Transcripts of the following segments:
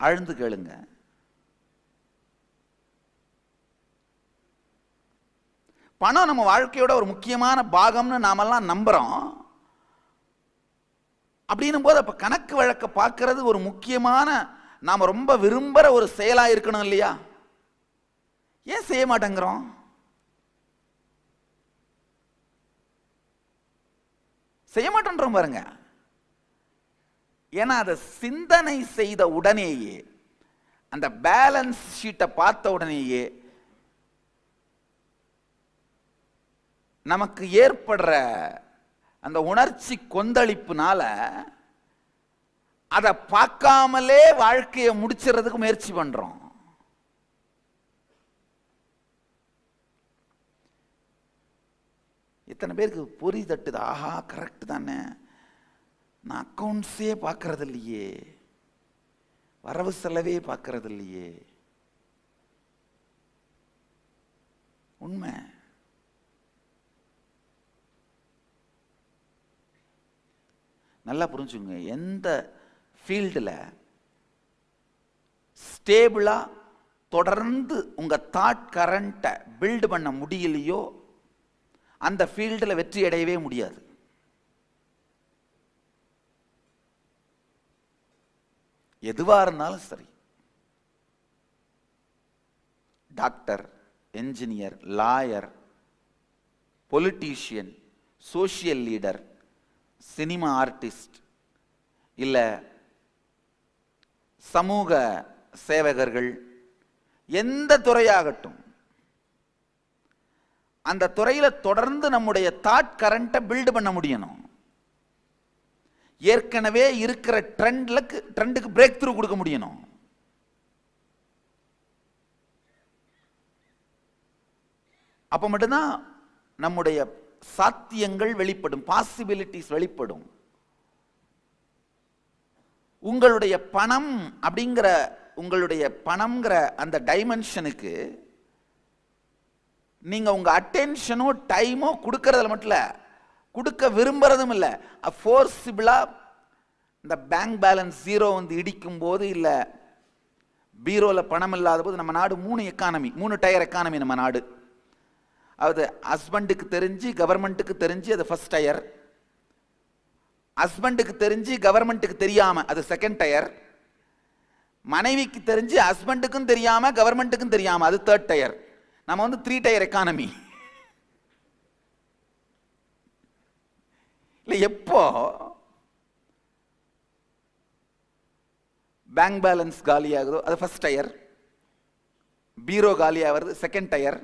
ஆழ்ந்து கேளுங்க. பணம் நம்ம வாழ்க்கையோட ஒரு முக்கியமான பாகம்னு நாமெல்லாம் நம்புறோம். அப்படின்னும் போது அப்ப கணக்கு வழக்க பார்க்கறது ஒரு முக்கியமான, நாம ரொம்ப விரும்புற ஒரு செயலா இருக்கணும் இல்லையா? ஏன் செய்ய மாட்டேங்கிறோம்? செய்ய மாட்டேன்றோம் பாருங்க. ஏன்னா அதை சிந்தனை செய்த உடனேயே, அந்த பேலன்ஸ் ஷீட்டை பார்த்த உடனேயே நமக்கு ஏற்படுற அந்த உணர்ச்சி கொந்தளிப்புனால அதை பார்க்காமலே வாழ்க்கையை முடிச்சிடறதுக்கு முயற்சி பண்றோம். இத்தனை பேருக்கு பொறி தட்டுது, ஆஹா கரெக்ட் தானே, நான் அக்கௌண்ட்ஸே பார்க்கறது இல்லையே, வரவு செலவே பார்க்கறது இல்லையே. உண்மை. நல்லா புரிஞ்சுங்க. எந்த ஃபீல்டில் ஸ்டேபிளா தொடர்ந்து உங்க தாட் கரண்ட்டை பில்ட் பண்ண முடியலையோ அந்த ஃபீல்டில் வெற்றி அடையவே முடியாது. எதுவா இருந்தாலும் சரி, doctor, engineer, lawyer, politician, social leader, cinema artist, இல்ல சமூக சேவகர்கள், எந்த துறையாகட்டும், அந்த துறையில தொடர்ந்து நம்முடைய தாட் கரண்ட்டை பில்ட் பண்ண முடியணும். ஏற்கனவே இருக்கிற ட்ரெண்டுக்கு பிரேக் த்ரூ கொடுக்க முடியணும். அப்ப மட்டும்தான் நம்முடைய சாத்தியங்கள் வெளிப்படும், பாசிபிலிட்டிஸ் வெளிப்படும். உங்களுடைய பணம் அப்படிங்கிற, உங்களுடைய பணம்ங்கிற அந்த டைமென்ஷனுக்கு நீங்க உங்க அட்டென்ஷனோ டைமோ கொடுக்கறதுல மட்டும் இல்ல, கொடுக்க விரும்புறதும் இல்லை. ஃபோர்சிபிளா இந்த பேங்க் பேலன்ஸ் ஜீரோ வந்து இடிக்கும் போது, இல்ல பீரோல பணம் இல்லாத போது, நம்ம நாடு 3 டயர் எக்கானமி நம்ம நாடு. அது ஹஸ்பண்டுக்கு தெரிஞ்சு கவர்மெண்ட்டுக்கு தெரிஞ்சு அது ஃபர்ஸ்ட் டயர், ஹஸ்பண்டுக்கு தெரிஞ்சு கவர்மெண்ட்டுக்கு தெரியாம அது செகண்ட் டயர், மனைவிக்கு தெரிஞ்சு ஹஸ்பண்டுக்கும் தெரியாம கவர்மெண்ட்டுக்கும் தெரியாம அது தேர்ட் டயர். நம்ம வந்து 3 டயர் எக்கானமி. இல்ல எப்போ பேங்க் பேலன்ஸ் காலி ஆகுதோ அது ஃபர்ஸ்ட் டயர், பீரோ காலி ஆகுறது செகண்ட் டயர்,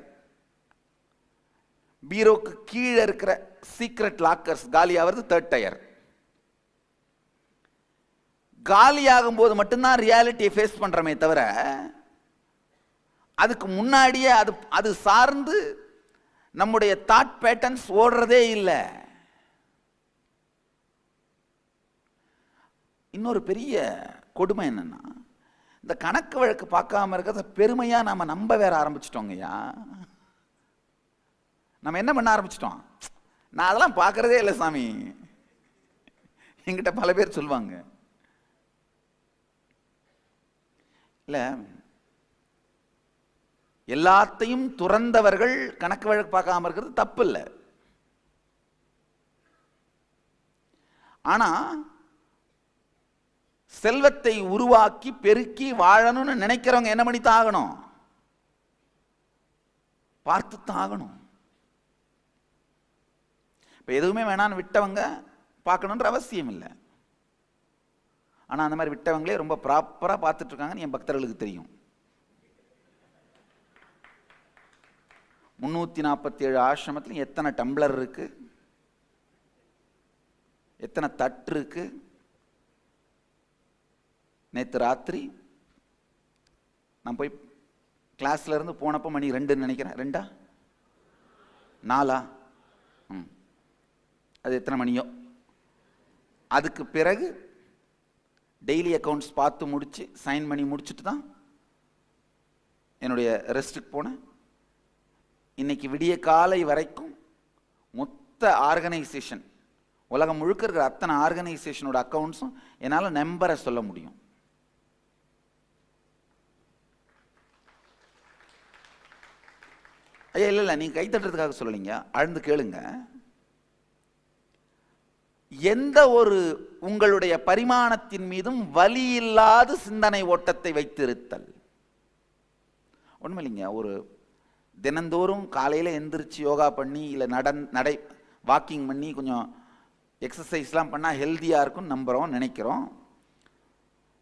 பீரோக்கு கீழே இருக்கிற சீக்ரெட் லாக்கர்ஸ் காலி ஆகுறது தேர்ட் டயர். காலி ஆகும் போது மட்டும்தான் ரியாலிட்டியை ஃபேஸ் பண்றோமே தவிர, அதுக்கு முன்னாடியே அது சார்ந்து நம்முடைய தாட் பேட்டர்ன்ஸ் ஓடுறதே இல்லை. இன்னொரு பெரிய கொடுமை என்னன்னா, இந்த கணக்கு வழக்கு பார்க்காம இருக்கிறத பெருமையா நாம நம்ப வேற ஆரம்பிச்சிட்டோங்கய்யா. நம்ம என்ன பண்ண ஆரம்பிச்சிட்டோம், நான் அதெல்லாம் பார்க்கறதே இல்லை சாமி. என்கிட்ட பல பேர் சொல்லுவாங்க, இல்ல எல்லாத்தையும் துறந்தவர்கள் கணக்கு வழக்கு பார்க்காம இருக்கிறது தப்பு இல்லை. ஆனா செல்வத்தை உருவாக்கி பெருக்கி வாழணும்னு நினைக்கிறவங்க என்ன பண்ணித்தான் ஆகணும், பார்த்துத்தான் ஆகணும். இப்ப எதுவுமே வேணான்னு விட்டவங்க பார்க்கணுன்ற அவசியம் இல்லை. ஆனா அந்த மாதிரி விட்டவங்களே ரொம்ப ப்ராப்பரா பார்த்துட்டு இருக்காங்கன்னு என் பக்தர்களுக்கு தெரியும். 347 ஆசிரமத்தில் எத்தனை டம்ளர் இருக்கு, எத்தனை தட்டு இருக்கு. நேற்று ராத்திரி நான் போய் கிளாஸ்ல இருந்து போனப்போ மணி 2ன்னு நினைக்கிறேன், 2ஆ 4ஆ, அது எத்தனை மணியோ. அதுக்கு பிறகு டெய்லி அக்கௌண்ட்ஸ் பார்த்து முடிச்சு சைன் பண்ணி முடிச்சுட்டு தான் என்னுடைய ரெஸ்ட்டுக்கு போனேன். இன்னைக்கு விடிய காலை வரைக்கும் மொத்த ஆர்கனைசேஷன், உலகம் முழுக்க இருக்கிற அத்தனை ஆர்கனைசேஷனோட அக்கௌண்ட்ஸும் என்னால் நம்பரை சொல்ல முடியும். ஐயா இல்லை நீங்க கை தட்டுறதுக்காக சொல்லலைங்க, ஆழ்ந்து கேளுங்க. எந்த ஒரு உங்களுடைய பரிமாணத்தின் மீதும் வலி இல்லாத சிந்தனை ஓட்டத்தை வைத்திருத்தல். உண்மையில்லைங்க, ஒரு தினந்தோறும் காலையில் எந்திரிச்சு யோகா பண்ணி இல்லை நடை வாக்கிங் பண்ணி கொஞ்சம் எக்ஸசைஸ்லாம் பண்ணால் ஹெல்த்தியாக இருக்கும்னு நம்புகிறோம், நினைக்கிறோம்.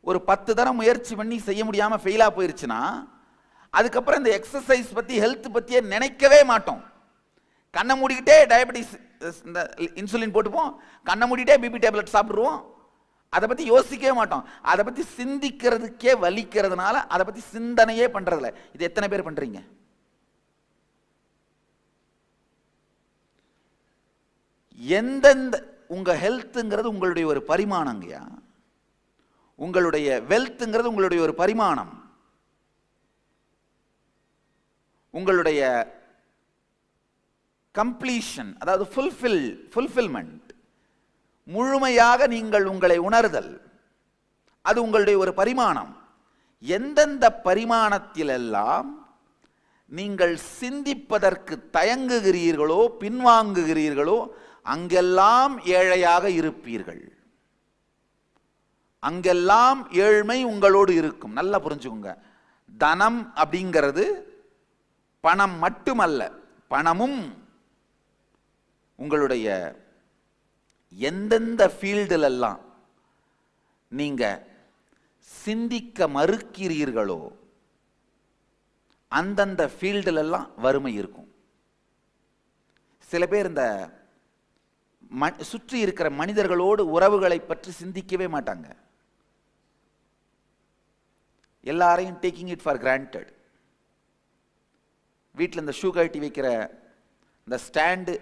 ஒரு 10 தரம் முயற்சி பண்ணி செய்ய முடியாமல் ஃபெயிலாக போயிடுச்சுன்னா அதுக்கப்புறம் இந்த எக்ஸசைஸ் பற்றி ஹெல்த் பற்றியே நினைக்கவே மாட்டோம். கண்ணை மூடிக்கிட்டே டயபெட்டிஸ் இந்த இன்சுலின் போட்டுப்போம், கண்ணை மூடிட்டே பிபி டேப்லெட் சாப்பிடுவோம், அதை பற்றி யோசிக்கவே மாட்டோம். அதை பற்றி சிந்திக்கிறதுக்கே வலிக்கிறதுனால அதை பற்றி சிந்தனையே பண்ணுறதில்ல. இது எத்தனை பேர் பண்ணுறீங்க? எந்தெந்த உங்க ஹெல்த்துங்கிறது உங்களுடைய ஒரு பரிமாணங்கயா, உங்களுடைய வெல்த்ங்கிறது உங்களுடைய ஒரு பரிமாணம், உங்களுடைய கம்ப்ளீஷன் அதாவது ஃபுல்ஃபில்மெண்ட், முழுமையாக நீங்கள் உங்களை உணர்தல், அது உங்களுடைய ஒரு பரிமாணம். எந்தெந்த பரிமாணத்திலெல்லாம் நீங்கள் சிந்திப்பதற்கு தயங்குகிறீர்களோ பின்வாங்குகிறீர்களோ அங்கெல்லாம் ஏழையாக இருப்பீர்கள், அங்கெல்லாம் ஏழ்மை உங்களோடு இருக்கும். நல்லா புரிஞ்சுக்கோங்க, தனம் அப்படிங்கிறது பணம் மட்டுமல்ல, பணமும் உங்களுடைய எந்தெந்த ஃபீல்டிலெல்லாம் நீங்க சிந்திக்க மறுக்கிறீர்களோ அந்தந்த ஃபீல்டிலெல்லாம் வறுமை இருக்கும். சில பேர் இந்த சுற்றி இருக்கிற மனிதர்களோடு உறவுகளை பற்றி சிந்திக்கவே மாட்டாங்க, எல்லாரையும் டேக்கிங் இட் ஃபார் கிராண்டட். வீட்டில் இந்த ஷூ கழட்டி வைக்கிற இந்த ஸ்டாண்டு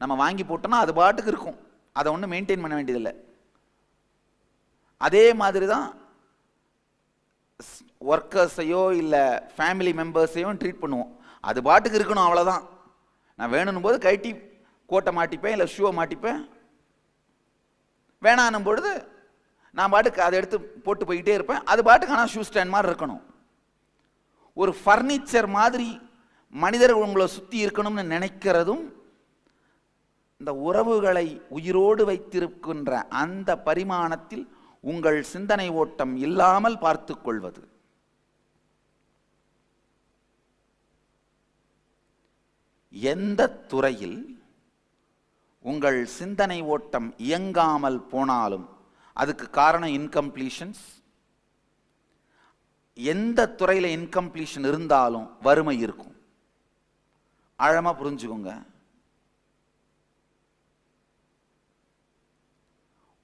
நம்ம வாங்கி போட்டோம்னா அது பாட்டுக்கு இருக்கும், அதை ஒன்றும் மெயின்டைன் பண்ண வேண்டியதில்லை. அதே மாதிரி தான் ஒர்க்கர்ஸையோ இல்லை ஃபேமிலி மெம்பர்ஸையோ ட்ரீட் பண்ணுவோம், அது பாட்டுக்கு இருக்கணும், அவ்வளோதான். நான் வேணும் போது கழட்டி கோட்டை மாட்டிப்பேன் இல்லை ஷூவை மாட்டிப்பேன், வேணானும் பொழுது நான் பாட்டுக்கு அதை எடுத்து போட்டு போய்கிட்டே இருப்பேன், அது பாட்டுக்கு ஆனால் ஷூ ஸ்டாண்ட் மாதிரி இருக்கணும். ஒரு ஃபர்னிச்சர் மாதிரி மனிதர்கள் உங்களை சுற்றி இருக்கணும்னு நினைக்கிறதும் இந்த உறவுகளை உயிரோடு வைத்திருக்கின்ற அந்த பரிமாணத்தில் உங்கள் சிந்தனை ஓட்டம் இல்லாமல் பார்த்துக் கொள்வது. எந்த துறையில் உங்கள் சிந்தனை ஓட்டம் இயங்காமல் போனாலும் அதுக்கு காரணம் இன்கம்ப்ளீஷன்ஸ். எந்த துறையில் இன்கம்ப்ளீஷன் இருந்தாலும் வறுமை இருக்கும். ஆழமா புரிஞ்சுக்கோங்க.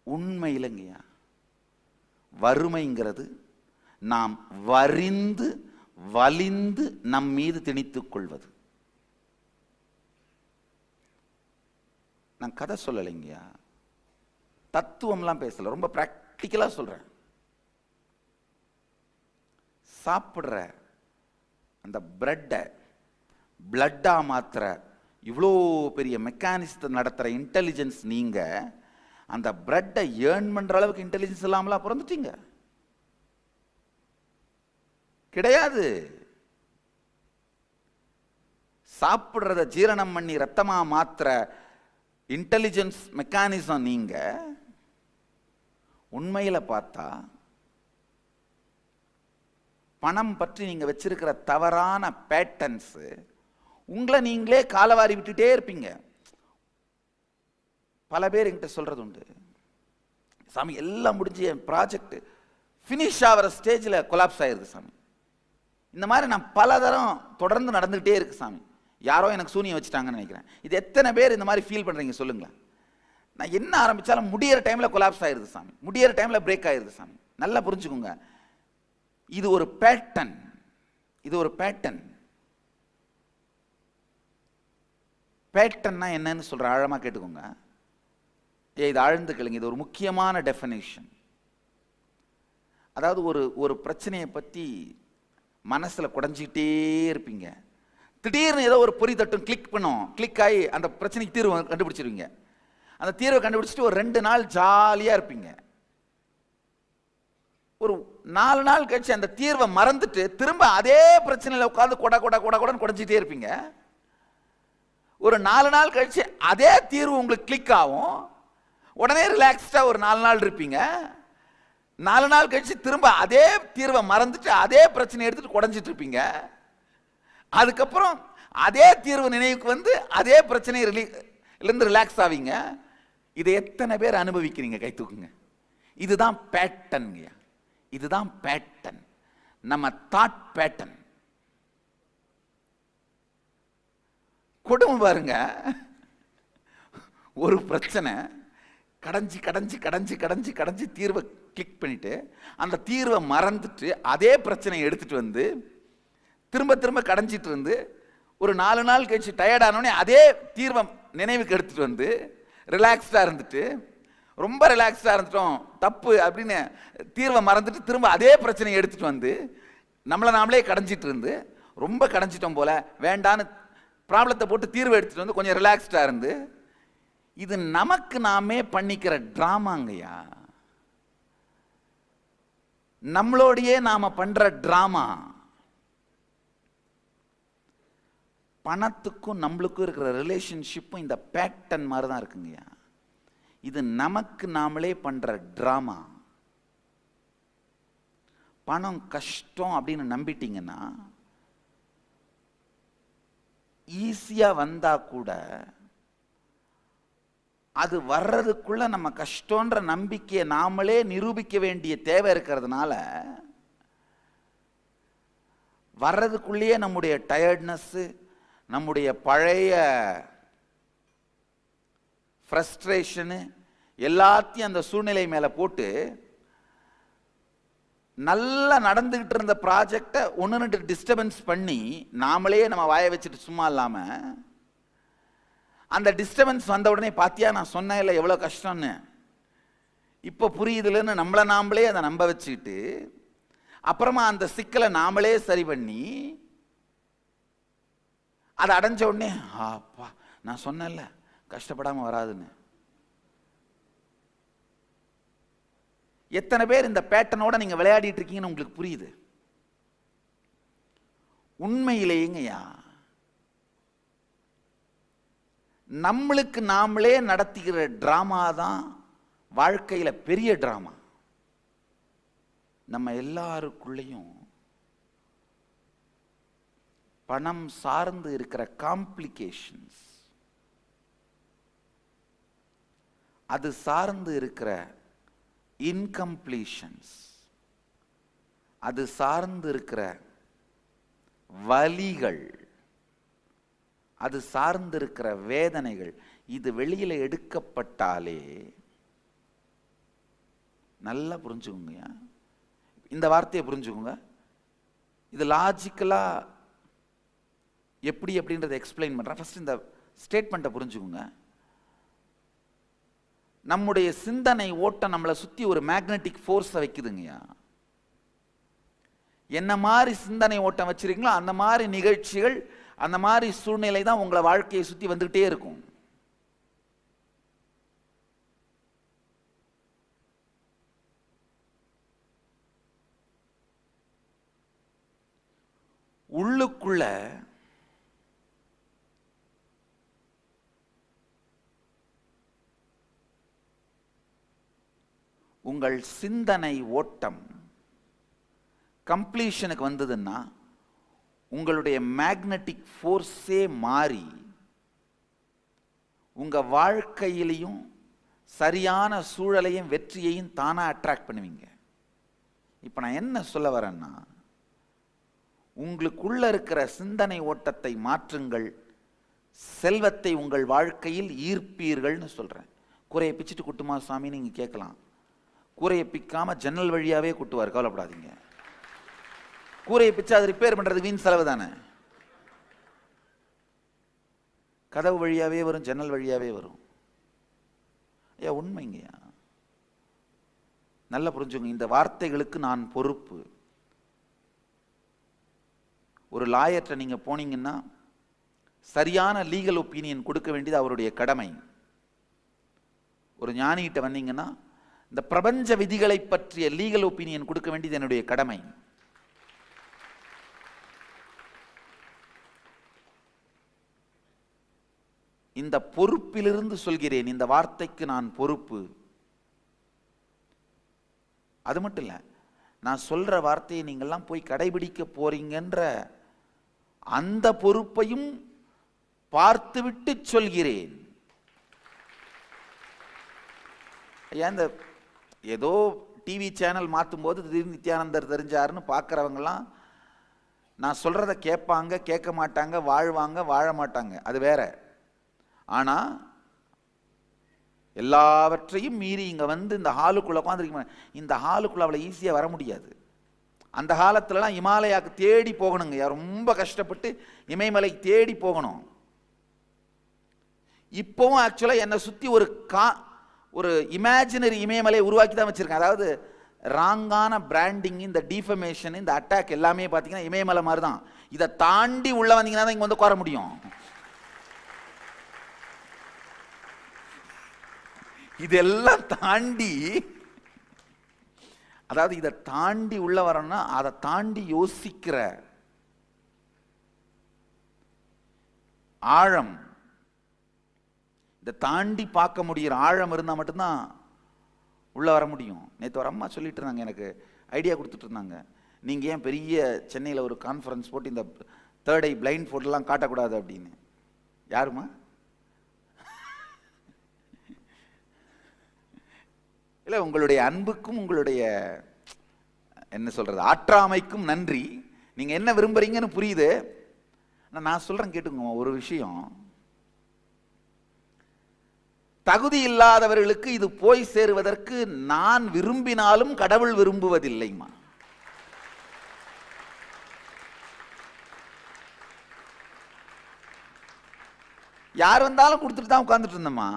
உண்மை இல்லைங்கய்யா, வறுமைங்கிறது நாம் வரிந்து வலிந்து நம் மீது திணித்துக் கொள்வது. நான் கதை சொல்லலைங்கய்யா, தத்துவம்லாம் பேசல, ரொம்ப பிராக்டிக்கலா சொல்றேன். சாப்பிட்ற அந்த பிரெட்டை பிளட்டா மாத்திர இவ்வளோ பெரிய மெக்கானிசத்தை நடத்துகிற இன்டெலிஜென்ஸ் நீங்க அந்த பிரெட்டை ஏர்ன் பண்ற அளவுக்கு இன்டெலிஜென்ஸ் இல்லாமலாம் பிறந்துட்டீங்க கிடையாது. சாப்பிட்றத ஜீரணம் பண்ணி ரத்தமா மாத்திர இன்டெலிஜென்ஸ் மெக்கானிசம் நீங்க. உண்மையில பார்த்தா பணம் பற்றி நீங்க வச்சிருக்கிற தவறான பேட்டர்ன்ஸ் உங்களை நீங்களே காலவாரி விட்டுட்டே இருப்பீங்க. பல பேர் என்கிட்ட சொல்றது உண்டு, சாமி எல்லாம் முடிஞ்சு என் ப்ராஜெக்ட் ஃபினிஷ் ஆகிற ஸ்டேஜில் கொலாப்ஸ் ஆயிருது சாமி, இந்த மாதிரி நான் பல தரம் தொடர்ந்து நடந்துகிட்டே இருக்கு சாமி, யாரோ எனக்கு சூனியம் வச்சுட்டாங்கன்னு நினைக்கிறேன். இது எத்தனை பேர் இந்த மாதிரி ஃபீல் பண்றீங்க சொல்லுங்களேன்? நான் என்ன ஆரம்பிச்சாலும் முடியிற டைம்ல கொலாப்ஸ் ஆயிருது சாமி, முடியிற டைம்ல பிரேக் ஆயிருது சாமி. நல்லா புரிஞ்சுக்கோங்க, இது ஒரு பேட்டர்ன், இது ஒரு பேட்டர்ன். பேட்டர்ன்னா என்னன்னு சொல்ற, ஆழமா கேட்டுக்கோங்க. இது ஆழ்ந்து கேளுங்க, இது ஒரு முக்கியமான டெஃபினேஷன். அதாவது ஒரு பிரச்சனையை பற்றி மனசுல குடைஞ்சிக்கிட்டே இருப்பீங்க, திடீர்னு ஏதோ ஒரு பொறி தட்டும் கிளிக் பண்ணும், கிளிக் ஆகி அந்த பிரச்சனைக்கு தீர்வு கண்டுபிடிச்சிருவீங்க. அந்த தீர்வை கண்டுபிடிச்சிட்டு ஒரு 2 நாள் ஜாலியா இருப்பீங்க. ஒரு 4 நாள் கழிச்சு அந்த தீர்வை மறந்துட்டு திரும்ப அதே பிரச்சனையில் உட்காந்து கொடன்னு குடைஞ்சிட்டே இருப்பீங்க. ஒரு 4 நாள் கழிச்சு அதே தீர்வு உங்களுக்கு கிளிக் ஆகும். உடனே ரிலாக்ஸ்டா ஒரு 4 நாள் இருப்பீங்க. 4 நாள் கழிச்சு திரும்ப அதே தீர்வை மறந்துட்டு அதே பிரச்சனை எடுத்துட்டு குடஞ்சிட்டு இருப்பீங்க. அதுக்கப்புறம் அதே தீர்வு நினைவுக்கு வந்து அதே பிரச்சனையிலிருந்து ரிலாக்ஸ் ஆவீங்க. இதை எத்தனை பேர் அனுபவிக்கிறீங்க? கை தூக்குங்க. இதுதான் பேட்டர்ன். இதுதான் பேட்டர்ன், நம்ம தாட் பேட்டர்ன். கொடுமை பாருங்க. ஒரு பிரச்சனை கடைஞ்சி கடைஞ்சி கடைஞ்சி கடைஞ்சி கடைஞ்சி தீர்வை கிளிக் பண்ணிட்டு அந்த தீர்வை மறந்துட்டு அதே பிரச்சனையை எடுத்துட்டு வந்து திரும்ப திரும்ப கடைஞ்சிட்டு இருந்து ஒரு 4 நாள் கழிச்சு டயர்டானோடனே அதே தீர்வை நினைவுக்கு எடுத்துட்டு வந்து ரிலாக்ஸ்டா இருந்துட்டு, ரொம்ப ரிலாக்ஸ்டா இருந்துட்டோம் தப்பு அப்படின்னு தீர்வை மறந்துட்டு திரும்ப அதே பிரச்சனையை எடுத்துட்டு வந்து நம்மளை நாமளே கடைஞ்சிட்டு இருந்து ரொம்ப கடைஞ்சிட்டோம் போல வேண்டான்னு ப்ராப்ளத்தை போட்டு தீர்வை எடுத்துட்டு வந்து கொஞ்சம் ரிலாக்ஸ்டா இருந்து, இது நமக்கு நாமே பண்ணிக்கிற டிராமாங்கய்யா. நம்மளோடையே நாம பண்ற டிராமா. பணத்துக்கும் நம்மளுக்கும் இருக்கிற ரிலேஷன்ஷிப்பும் இந்த பேட்டர்ன் மாதிரி தான் இருக்குங்கய்யா. இது நமக்கு நாமளே பண்ற டிராமா. பணம் கஷ்டம் அப்படின்னு நம்பிட்டீங்கன்னா ஈஸியா வந்தா கூட அது வர்றதுக்குள்ள நம்ம கஷ்டம்ன்ற நம்பிக்கையை நாமளே நிரூபிக்க வேண்டிய தேவை இருக்கிறதுனால வர்றதுக்குள்ளேயே நம்முடைய டயர்ட்னஸ், நம்முடைய பழைய ஃப்ரஸ்ட்ரேஷனு எல்லாத்தையும் அந்த சூழ்நிலை மேல போட்டு நல்லா நடந்துகிட்டு இருந்த ப்ராஜெக்டை 1-2 டிஸ்டர்பன்ஸ் பண்ணி நாமளே நம்ம வாயை வச்சுட்டு சும்மா இல்லாம அந்த டிஸ்டர்பன்ஸ் வந்த உடனே பாத்தியா நான் சொன்னேன் இல்லை எவ்வளோ கஷ்டம்னு, இப்போ புரியுதுலன்னு நம்மளை நாமளே அதை நம்ப வச்சுக்கிட்டு அப்புறமா அந்த சிக்கலை நாமளே சரி பண்ணி அதை அடைஞ்ச உடனே அப்பா நான் சொன்னேன்ல கஷ்டப்படாம வராதுன்னு. எத்தனை பேர் இந்த பேட்டர்னோட நீங்க விளையாடிட்டு இருக்கீங்கன்னு உங்களுக்கு புரியுது? உண்மையிலேங்கய்யா நம்மளுக்கு நாமளே நடத்துகிற டிராமா தான் வாழ்க்கையில பெரிய டிராமா. நம்ம எல்லாருக்குள்ளேயும் பணம் சார்ந்து இருக்கிற காம்ப்ளிகேஷன்ஸ், அது சார்ந்து இருக்கிற இன்கம்ப்ளீஷன்ஸ், அது சார்ந்து இருக்கிற வலிகள், அது சார்ந்து இருக்கிற வேதனைகள், இது வெளியில எடுக்கப்பட்டாலே நல்லா புரிஞ்சுக்கோங்க. இந்த வார்த்தையை புரிஞ்சுக்கோங்க. இது லாஜிக்கலா எப்படி அப்படின்றத எக்ஸ்பிளைன் பண்றேன். ஃபர்ஸ்ட் இந்த ஸ்டேட்மெண்ட்டை புரிஞ்சுக்கோங்க. நம்முடைய சிந்தனை ஓட்டம் நம்மளை சுத்தி ஒரு மேக்னெட்டிக் ஃபோர்ஸை வைக்குதுங்கய்யா. என்ன மாதிரி சிந்தனை ஓட்டம் வச்சிருக்கீங்களோ அந்த மாதிரி நிகழ்ச்சிகள், அந்த மாதிரி சூழ்நிலை தான் உங்களை வாழ்க்கையை சுத்தி வந்துகிட்டே இருக்கும். உள்ளுக்குள்ள உங்கள் சிந்தனை ஓட்டம் கம்ப்ளீஷனுக்கு வந்ததுன்னா உங்களுடைய மேக்னெட்டிக் ஃபோர்ஸே மாறி உங்க வாழ்க்கையிலையும் சரியான சூழலையும் வெற்றியையும் தானா அட்ராக்ட் பண்ணுவீங்க. இப்ப நான் என்ன சொல்ல வரேன்னா, உங்களுக்குள்ள இருக்கிற சிந்தனை ஓட்டத்தை மாற்றுங்கள், செல்வத்தை உங்கள் வாழ்க்கையில் ஈர்ப்பீர்கள்னு சொல்றேன். கூரையை பிச்சுட்டு குட்டுமா சாமி நீங்க கேட்கலாம். கூரையை பிக்காம ஜன்னல் வழியாவே குட்டுவார், கவலைப்படாதீங்க. கூரையை பிச்சு அதை ரிப்பேர் பண்றது வீண் செலவு தானே. கதவு வழியாவே வரும், ஜன்னல் வழியாவே வரும். ஐயா உண்மைங்கய்யா, நல்லா புரிஞ்சுங்க. இந்த வார்த்தைகளுக்கு நான் பொறுப்பு. ஒரு லாயர்ட்ட நீங்க போனீங்கன்னா சரியான லீகல் ஒப்பீனியன் கொடுக்க வேண்டியது அவருடைய கடமை. ஒரு ஞானிகிட்ட வந்தீங்கன்னா இந்த பிரபஞ்ச விதிகளை பற்றிய லீகல் ஒப்பீனியன் கொடுக்க வேண்டியது என்னுடைய கடமை. இந்த பொறுப்பிலிருந்து சொல்கிறேன், இந்த வார்த்தைக்கு நான் பொறுப்பு. அது மட்டும் இல்ல, நான் சொல்ற வார்த்தையை நீங்கள்லாம் போய் கடைபிடிக்க போறீங்கன்ற அந்த பொறுப்பையும் பார்த்துவிட்டு சொல்கிறேன். இந்த ஏதோ டிவி சேனல் மாற்றும் போது திடீர்னு நித்யானந்தர் தெரிஞ்சாருன்னு பார்க்குறவங்கலாம் நான் சொல்கிறத கேட்பாங்க, கேட்க மாட்டாங்க, வாழ்வாங்க, வாழ மாட்டாங்க, அது வேற. ஆனால் எல்லாவற்றையும் மீறி இங்கே வந்து இந்த ஹாலுக்குள்ளே உட்காந்துருக்க, இந்த ஹாலுக்குள்ளே அவ்வளோ ஈஸியாக வர முடியாது. அந்த காலத்துலலாம் இமாலயாவுக்கு தேடி போகணுங்க, ரொம்ப கஷ்டப்பட்டு இமயமலை தேடி போகணும். இப்போவும் ஆக்சுவலாக என்னை சுற்றி ஒரு இமேஜினரி இமயமலையை உருவாக்கி தான் வச்சுருக்கேன். அதாவது ராங்கான பிராண்டிங், இந்த டிஃபமேஷன், இந்த அட்டாக் எல்லாமே பார்த்தீங்கன்னா இமயமலை மாதிரி தான். இதை தாண்டி உள்ள வந்தீங்கன்னா தான் இங்கே வந்து உட்கார முடியும். இதெல்லாம் தாண்டி, அதாவது இதை தாண்டி உள்ள வரணும்னா அதை தாண்டி யோசிக்கிற ஆழம், இதை தாண்டி பார்க்க முடிகிற ஆழம் இருந்தால் மட்டும்தான் உள்ள வர முடியும். நேற்று ஒரு அம்மா சொல்லிட்டு இருந்தாங்க, எனக்கு ஐடியா கொடுத்துட்டு இருந்தாங்க, நீங்கள் ஏன் பெரிய சென்னையில் ஒரு கான்ஃபரன்ஸ் போட்டு இந்த தேர்ட் ஐ பிளைண்ட் ஃபோட்டோலாம் காட்டக்கூடாது அப்படின்னு. யாருமா? இல்லை, உங்களுடைய அன்புக்கும் உங்களுடைய என்ன சொல்றது ஆற்றாமைக்கும் நன்றி. நீங்கள் என்ன விரும்புறீங்கன்னு புரியுது. நான் சொல்கிறேன் கேட்டுங்க, ஒரு விஷயம், தகுதி இல்லாதவர்களுக்கு இது போய் சேருவதற்கு நான் விரும்பினாலும் கடவுள் விரும்புவதில்லைமா. யார் வந்தாலும் கொடுத்துட்டு தான் உட்கார்ந்துட்டு இருந்தம்மா.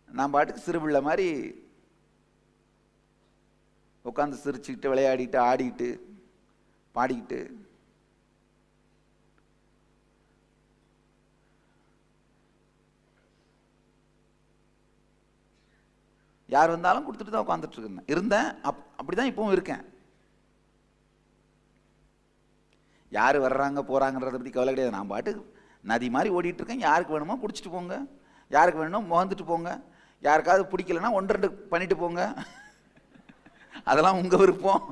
நான் பாட்டுக்கு சிறுபிள்ளை மாதிரி உட்காந்து சிரிச்சுக்கிட்டு விளையாடிட்டு ஆடிட்டு பாடிக்கிட்டு யார் வந்தாலும் கொடுத்துட்டு தான் உட்காந்துட்டு இருந்தேன். அப்படிதான் இப்பவும் இருக்கேன். யார் வர்றாங்க போறாங்கன்றதை பற்றி கவலை கிடையாது. நான் பாட்டுக்கு நதி மாதிரி ஓடிட்டு இருக்கேன். யாருக்கு வேணுமோ குடிச்சிட்டு போங்க, யாருக்கு வேணுமோ முகந்துட்டு போங்க, யாருக்காவது பிடிக்கலன்னா 1-2 பண்ணிட்டு போங்க, அதெல்லாம் உங்க விருப்பம்.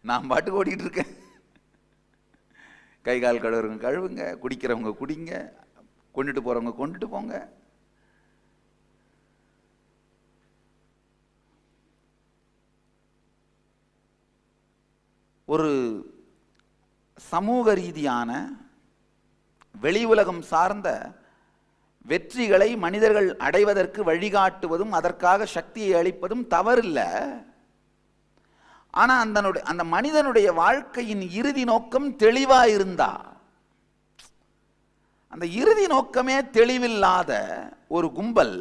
நான் பாட்டுக்கு ஓடிட்டு இருக்கேன். கை கால் கழுவுறவங்க கழுவுங்க, குடிக்கிறவங்க குடிங்க, கொண்டுட்டு போறவங்க கொண்டுட்டு போங்க. ஒரு சமூக ரீதியான வெளி உலகம் சார்ந்த வெற்றிகளை மனிதர்கள் அடைவதற்கு வழிகாட்டுவதும் அதற்காக சக்தியை அளிப்பதும் தவறில்லை. ஆனா அந்த மனிதனுடைய வாழ்க்கையின் இறுதி நோக்கம் தெளிவா இருந்தா, அந்த இறுதி நோக்கமே தெளிவில்லாத ஒரு கும்பல்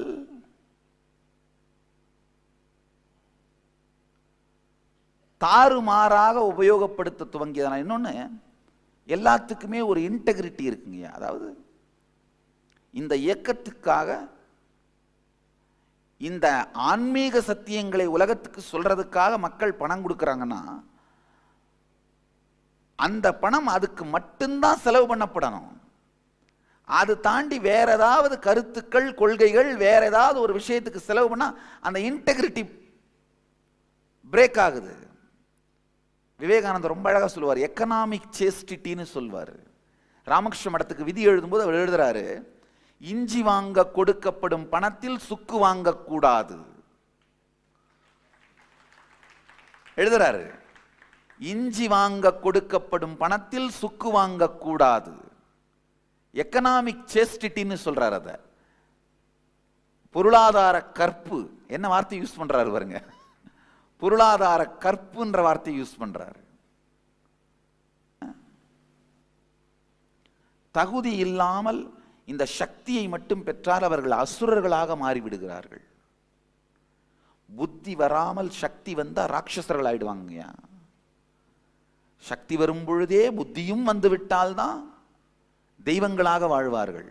தாறுமாறாக உபயோகப்படுத்த துவங்கியதான. இன்னொன்று, எல்லாத்துக்குமே ஒரு இன்டெகிரிட்டி இருக்குங்க. அதாவது இந்த இயக்கத்துக்காக இந்த ஆன்மீக சத்தியங்களை உலகத்துக்கு சொல்றதுக்காக மக்கள் பணம் கொடுக்கறாங்கன்னா அந்த பணம் அதுக்கு மட்டும்தான் செலவு பண்ணப்படணும். அது தாண்டி வேற ஏதாவது கருத்துக்கள், கொள்கைகள், வேற ஏதாவது ஒரு விஷயத்துக்கு செலவு பண்ணா அந்த இன்டெகிரிட்டி பிரேக் ஆகுது. விவேகானந்தர் ரொம்ப அழகா சொல்லுவார், எக்கனாமிக் சேஸ்டிட்டின்னு சொல்வார். ராமகிருஷ்ண மடத்துக்கு விதி எழுதும்போது அவர் எழுதுறாரு, இஞ்சி வாங்க கொடுக்கப்படும் பணத்தில் சுக்கு வாங்க கூடாது எழுதுறாரு. இஞ்சி வாங்க கொடுக்கப்படும் பணத்தில் சுக்கு வாங்க கூடாது. எக்கனாமிக் சேஸ்டிட்டின்னு சொல்றாரு. அத பொருளாதார கற்பு, என்ன வார்த்தை யூஸ் பண்றாரு பாருங்க, பொருளாதார கற்புன்ற வார்த்தை யூஸ் பண்றாரு. தகுதி இல்லாமல் இந்த சக்தியை மட்டும் பெற்றால் அவர்கள் அசுரர்களாக மாறிவிடுகிறார்கள். புத்தி வராமல் சக்தி வந்தா ராட்சசர்கள் ஆயிடுவாங்க. சக்தி வரும் பொழுதே புத்தியும் வந்து விட்டால்தான் தெய்வங்களாக வாழ்வார்கள்.